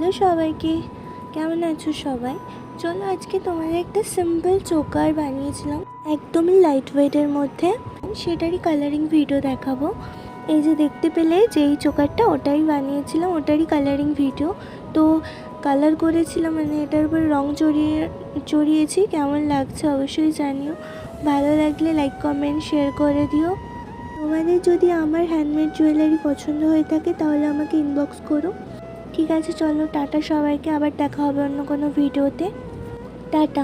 Hello সবাইকে, কেমন আছো সবাই? চলো আজকে তোমাদের একটা সিম্পল চোকার বানিয়েছিলাম একদমই লাইট ওয়েটের মধ্যে, সেটারই কালারিং ভিডিও দেখাবো। এই যে দেখতে পেলে যেই চোকারটা, ওটাই বানিয়েছিলাম, ওটারই কালারিং ভিডিও। তো কালার করেছিলাম, মানে এটার উপর রং চড়িয়েছি। কেমন লাগছে অবশ্যই জানিও, ভালো লাগলে লাইক কমেন্ট শেয়ার করে দিও। তোমাদের যদি আমার হ্যান্ডমেড জুয়েলারি পছন্দ হয়ে থাকে তাহলে আমাকে ইনবক্স করো। ঠিক আছে, চলো টাটা সবাইকে, আবার দেখা হবে অন্য কোনো ভিডিওতে। টাটা।